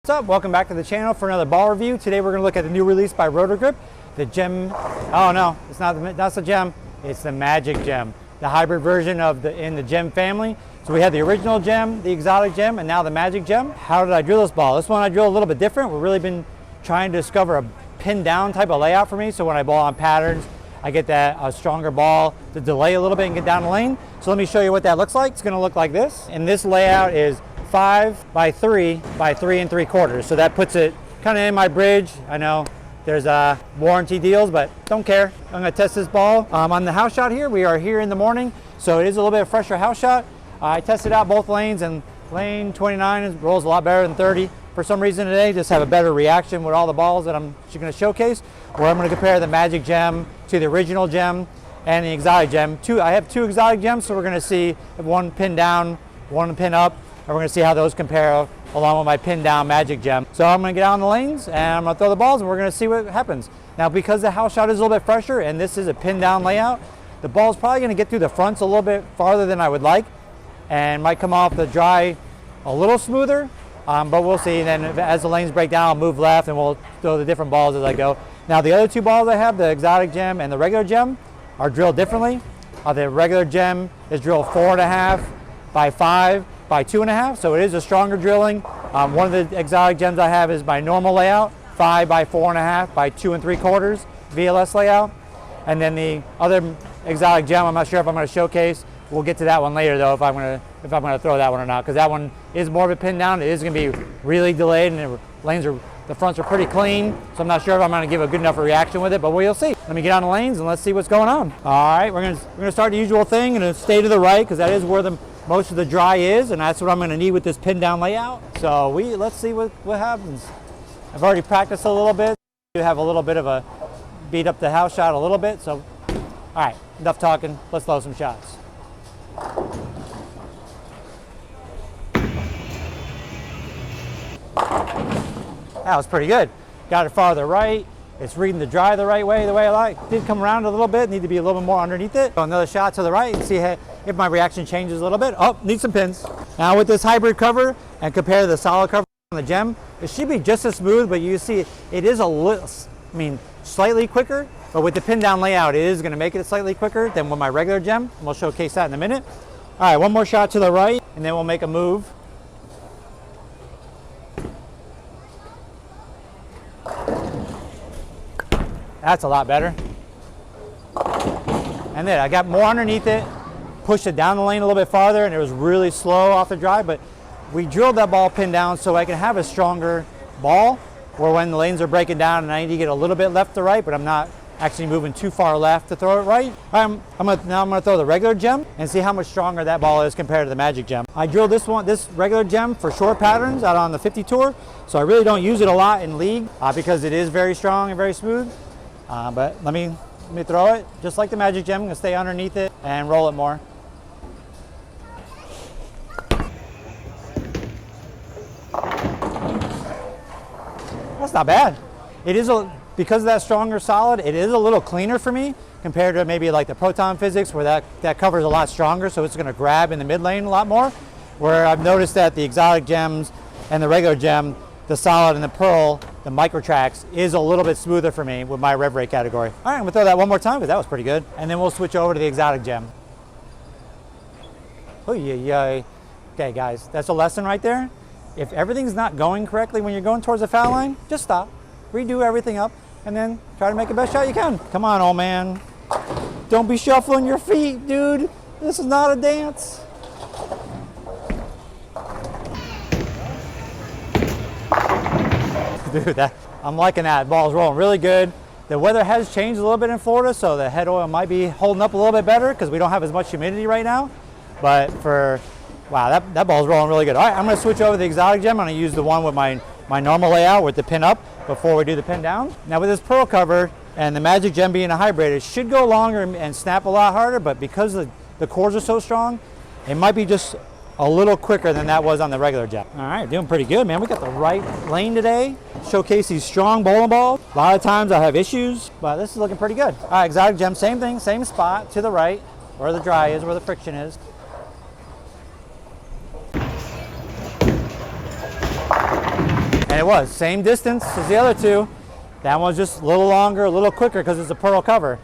What's up? Welcome back to the channel for another ball review. Today we're going to look at the new release by Roto, the Gem. Oh no, it's not that's the Gem. It's the Magic Gem, the hybrid version of in the Gem family. So we had the original Gem, the exotic Gem, and now the Magic Gem. How did I drill this ball? This one I drilled a little bit different. We've really been trying to discover a pin down type of layout for me. So when I ball on patterns, I get that stronger ball to delay a little bit and get down the lane. So let me show you what that looks like. It's going to look like this. And this layout is 5 by 3 by 3 3/4. So that puts it kind of in my bridge. I know there's warranty deals, but don't care. I'm going to test this ball on the house shot here. We are here in the morning, so it is a little bit fresher house shot. I tested out both lanes, and lane 29 rolls a lot better than 30 for some reason today. Just have a better reaction with all the balls that I'm going to showcase. Where I'm going to compare the Magic Gem to the original Gem and the exotic Gem. I have two exotic Gems, so we're going to see one pin down, one pin up. And we're going to see how those compare along with my pin down Magic Gem. So I'm going to get out on the lanes and I'm going to throw the balls and we're going to see what happens. Now because the house shot is a little bit fresher and this is a pin down layout, the ball's probably going to get through the fronts a little bit farther than I would like and might come off the dry a little smoother, but we'll see. And then as the lanes break down, I'll move left and we'll throw the different balls as I go. Now the other two balls I have, the exotic Gem and the regular Gem, are drilled differently. The regular Gem is drilled 4.5 by 5 by 2.5, so it is a stronger drilling. One of the exotic Gems I have is my normal layout, 5 by 4.5 by 2 3/4 VLS layout. And then the other exotic Gem, I'm not sure if I'm going to showcase. We'll get to that one later though, if I'm going to throw that one or not, because that one is more of a pin down. It is going to be really delayed, and the fronts are pretty clean, so I'm not sure if I'm going to give a good enough reaction with it, but we'll see. Let me get on the lanes and let's see what's going on. All right, we're going to start the usual thing and stay to the right because that is where most of the dry is, and that's what I'm going to need with this pin down layout. So let's see what happens. I've already practiced a little bit. You have a little bit of a beat up the house shot a little bit. So, all right, enough talking. Let's throw some shots. That was pretty good. Got it farther right. It's reading the dry the right way, the way I like. Did come around a little bit, need to be a little bit more underneath it. So another shot to the right and see if my reaction changes a little bit. Oh, need some pins. Now with this hybrid cover and compare to the solid cover on the Gem, it should be just as smooth, but you see it is a little, slightly quicker, but with the pin down layout, it is gonna make it slightly quicker than with my regular Gem. And we'll showcase that in a minute. All right, one more shot to the right and then we'll make a move. That's a lot better. And then I got more underneath it, pushed it down the lane a little bit farther, and it was really slow off the drive, but we drilled that ball pin down so I can have a stronger ball where when the lanes are breaking down and I need to get a little bit left to right, but I'm not actually moving too far left to throw it right. Now I'm gonna throw the regular Gem and see how much stronger that ball is compared to the Magic Gem. I drilled this regular Gem for short patterns out on the 50 tour, so I really don't use it a lot in league because it is very strong and very smooth. But let me throw it just like the Magic Gem. I'm gonna stay underneath it and roll it more. That's not bad. It is because of that stronger solid, it is a little cleaner for me compared to maybe like the Proton Physics where that cover is a lot stronger, so it's gonna grab in the mid lane a lot more. Where I've noticed that the exotic Gems and the regular Gem, the solid and the pearl, the micro tracks is a little bit smoother for me with my rev rate category. All right, I'm gonna throw that one more time because that was pretty good. And then we'll switch over to the exotic Gem. Oh yeah. Okay guys, that's a lesson right there. If everything's not going correctly when you're going towards the foul line, just stop, redo everything up, and then try to make the best shot you can. Come on, old man. Don't be shuffling your feet, dude. This is not a dance. Dude, I'm liking that. Ball's rolling really good. The weather has changed a little bit in Florida, so the head oil might be holding up a little bit better because we don't have as much humidity right now. But wow, that ball's rolling really good. All right, I'm gonna switch over to the exotic Gem. I'm gonna use the one with my normal layout with the pin up before we do the pin down. Now with this pearl cover and the Magic Gem being a hybrid, it should go longer and snap a lot harder, but because the cores are so strong, it might be just a little quicker than that was on the regular Gem. All right, doing pretty good, man. We got the right lane today. Showcase these strong bowling balls. A lot of times I have issues, but this is looking pretty good. All right, exotic Gem, same thing, same spot to the right, where the dry is, where the friction is. And it was, same distance as the other two. That one's just a little longer, a little quicker because it's a pearl cover.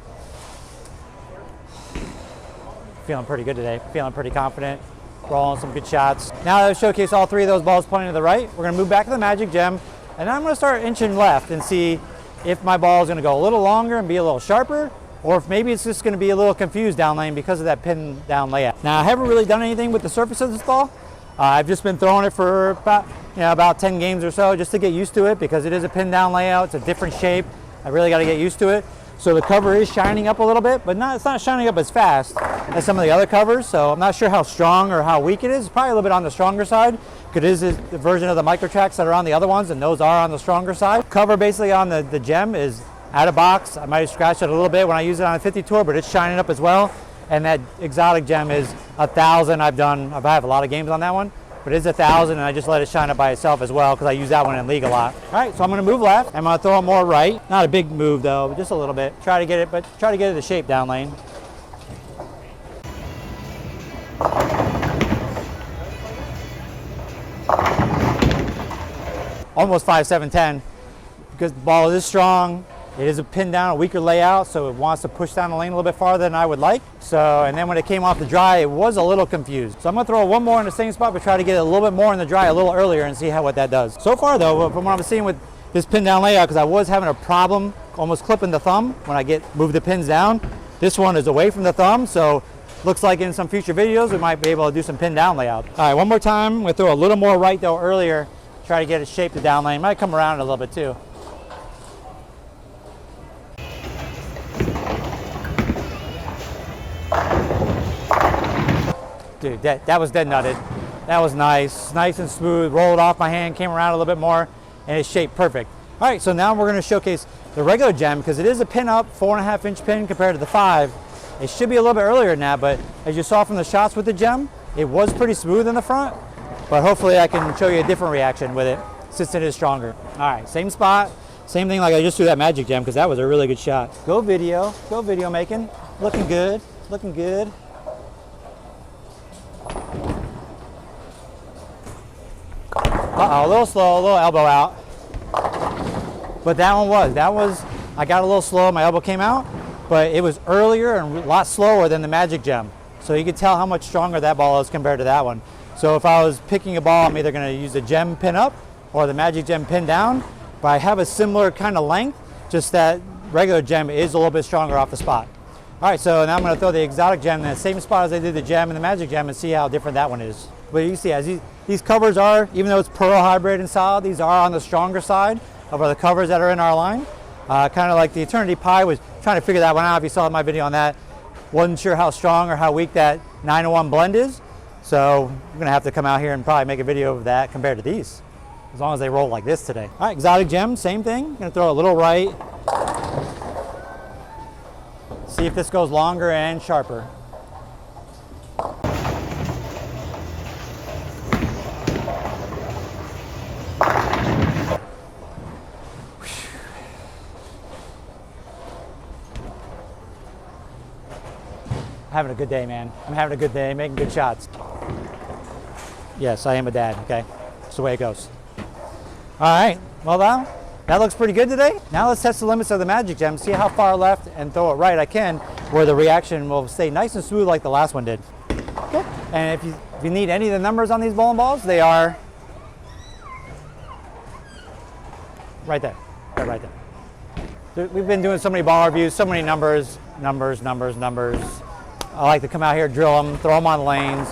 Feeling pretty good today, feeling pretty confident, rolling some good shots. Now that I've showcased all three of those balls pointing to the right, we're gonna move back to the Magic Gem, and I'm gonna start inching left and see if my ball is gonna go a little longer and be a little sharper, or if maybe it's just gonna be a little confused down lane because of that pin down layout. Now I haven't really done anything with the surface of this ball. I've just been throwing it for about 10 games or so just to get used to it because it is a pin down layout, it's a different shape. I really gotta get used to it. So the cover is shining up a little bit, but it's not shining up as fast as some of the other covers, so I'm not sure how strong or how weak it is. It's probably a little bit on the stronger side, because it is the version of the micro tracks that are on the other ones, and those are on the stronger side. Cover basically on the Gem is out of box. I might have scratched it a little bit when I use it on a 50 tour, but it's shining up as well. And that exotic Gem is 1,000. I have a lot of games on that one, but it's 1,000, and I just let it shine up by itself as well because I use that one in league a lot. All right, so I'm gonna move left. I'm gonna throw it more right. Not a big move though, but just a little bit. Try to get it the shape down lane. Almost 5-7-10 because the ball is strong. It is a pin down, a weaker layout, so it wants to push down the lane a little bit farther than I would like. So, and then when it came off the dry, it was a little confused. So I'm gonna throw one more in the same spot, but try to get it a little bit more in the dry a little earlier and see what that does. So far though, from what I'm seeing with this pin down layout, because I was having a problem almost clipping the thumb when I move the pins down, this one is away from the thumb, so looks like in some future videos we might be able to do some pin down layout. All right, one more time. I'm gonna throw a little more right though earlier, try to get it shaped to down lane. Might come around a little bit too. Dude, that was dead nutted. That was nice and smooth, rolled off my hand, came around a little bit more, and it's shaped perfect. All right, so now we're gonna showcase the regular Gem because it is a pin up, 4.5-inch pin compared to the 5. It should be a little bit earlier than that, but as you saw from the shots with the Gem, it was pretty smooth in the front, but hopefully I can show you a different reaction with it since it is stronger. All right, same spot, same thing like I just threw that Magic Gem because that was a really good shot. Go video making, looking good, looking good. Uh-oh, a little slow, a little elbow out. But that was, I got a little slow, my elbow came out, but it was earlier and a lot slower than the Magic Gem. So you could tell how much stronger that ball is compared to that one. So if I was picking a ball, I'm either gonna use the Gem pin up or the Magic Gem pin down, but I have a similar kind of length, just that regular Gem is a little bit stronger off the spot. All right, so now I'm gonna throw the exotic Gem in the same spot as I did the Gem and the Magic Gem and see how different that one is. But you can see, as these covers are, even though it's pearl hybrid and solid, these are on the stronger side of the covers that are in our line. Kind of like the Eternity Pi was trying to figure that one out. If you saw my video on that, wasn't sure how strong or how weak that 901 blend is. So I'm gonna have to come out here and probably make a video of that compared to these, as long as they roll like this today. All right, exotic Gem, same thing. I'm gonna throw a little right. See if this goes longer and sharper. Having a good day, man. I'm having a good day, making good shots. Yes, I am a dad, okay? That's the way it goes. All right, well that looks pretty good today. Now let's test the limits of the Magic Gem, see how far left and throw it right I can, where the reaction will stay nice and smooth like the last one did. Okay. And if you need any of the numbers on these bowling balls, they are right there, right there. We've been doing so many ball reviews, so many numbers. I like to come out here, drill them, throw them on lanes.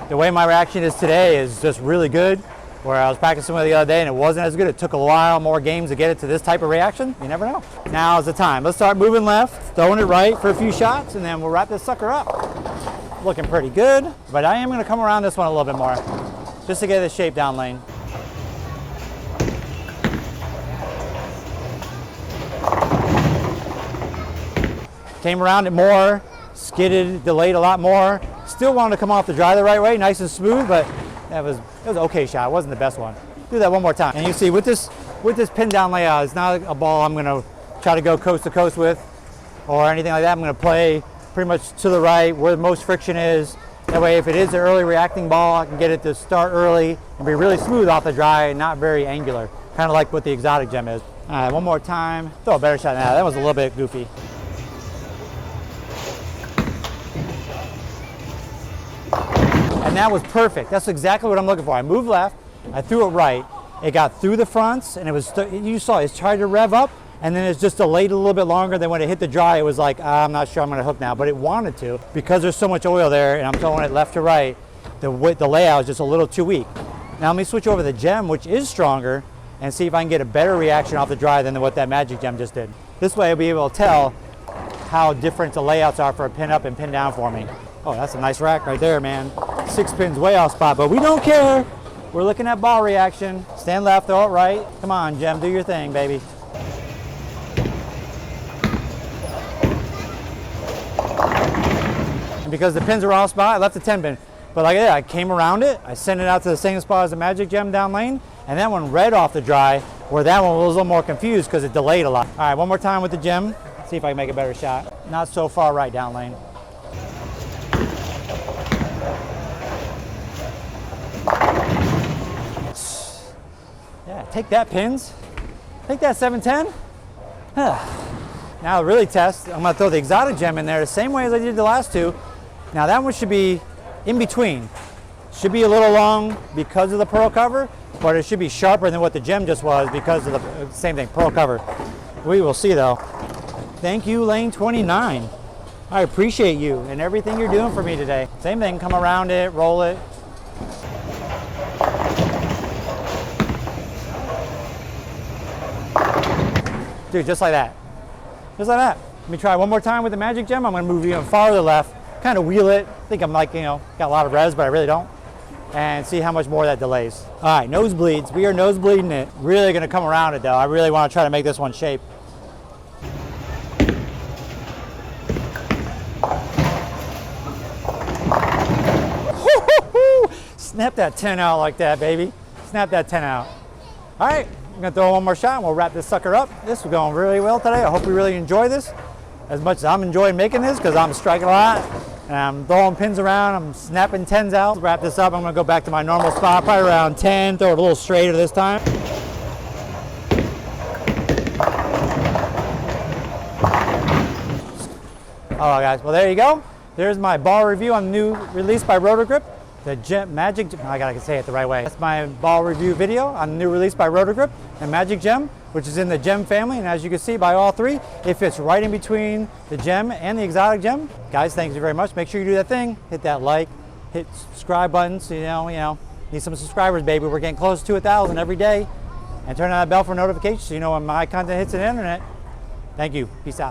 The way my reaction is today is just really good. Where I was practicing with it the other day and it wasn't as good. It took a while, more games to get it to this type of reaction. You never know. Now is the time. Let's start moving left, throwing it right for a few shots, and then we'll wrap this sucker up. Looking pretty good, but I am gonna come around this one a little bit more, just to get the shape down lane. Came around it more, skidded, delayed a lot more. Still wanted to come off the dry the right way, nice and smooth, but it was an okay shot. It wasn't the best one. Do that one more time. And you see with this pin down layout, it's not a ball I'm gonna try to go coast to coast with or anything like that. I'm gonna play pretty much to the right where the most friction is. That way if it is an early reacting ball, I can get it to start early and be really smooth off the dry and not very angular. kind of like what the exotic gem is. All right, one more time. Throw a better shot now. That was a little bit goofy. And that was perfect. That's exactly what I'm looking for. I moved left, I threw it right. It got through the fronts, and it was, you saw it tried to rev up, and then it's just delayed a little bit longer. Then when it hit the dry, it was like, I'm not sure I'm gonna hook now, but it wanted to. Because there's so much oil there, and I'm throwing it left to right, the layout is just a little too weak. Now let me switch over to the gem, which is stronger, and see if I can get a better reaction off the dry than what that magic gem just did. This way I'll be able to tell how different the layouts are for a pin up and pin down for me. Oh, that's a nice rack right there, man. 6 pins way off spot, but we don't care. We're looking at ball reaction. Stand left, throw it right. Come on, Gem, do your thing, baby. And because the pins are off spot, I left the 10 pin. But like I came around it, I sent it out to the same spot as the magic gem down lane, and that one read off the dry, where that one was a little more confused because it delayed a lot. All right, one more time with the gem. See if I can make a better shot. Not so far right down lane. Yeah, take that, pins. Take that, 710. Now really test, I'm gonna throw the exotic gem in there the same way as I did the last two. Now that one should be in between. Should be a little long because of the pearl cover, but it should be sharper than what the gem just was because of the same thing, pearl cover. We will see though. Thank you, lane 29. I appreciate you and everything you're doing for me today. Same thing, come around it, roll it. Dude, just like that. Just like that. Let me try one more time with the magic gem. I'm gonna move even farther left, kind of wheel it. I think I'm like, got a lot of revs, but I really don't. And see how much more that delays. All right, nosebleeds. We are nosebleeding it. Really gonna come around it though. I really wanna try to make this one shape. Snap that 10 out like that, baby. Snap that 10 out. All right. I'm gonna throw one more shot and we'll wrap this sucker up. This is going really well today. I hope we really enjoy this as much as I'm enjoying making this because I'm striking a lot and I'm throwing pins around. I'm snapping 10s out. Wrap this up. I'm gonna go back to my normal spot, probably around 10, throw it a little straighter this time. All right, guys, well there you go. There's my ball review on the new release by Roto. The Magic, I gotta say it the right way. That's my ball review video on the new release by Roto and Magic Gem, which is in the Gem family. And as you can see by all three, it fits right in between the Gem and the exotic gem. Guys, thank you very much. Make sure you do that thing. Hit that like, hit subscribe button. So need some subscribers, baby. We're getting close to 1,000 every day. And turn on that bell for notifications so you know when my content hits the internet. Thank you. Peace out.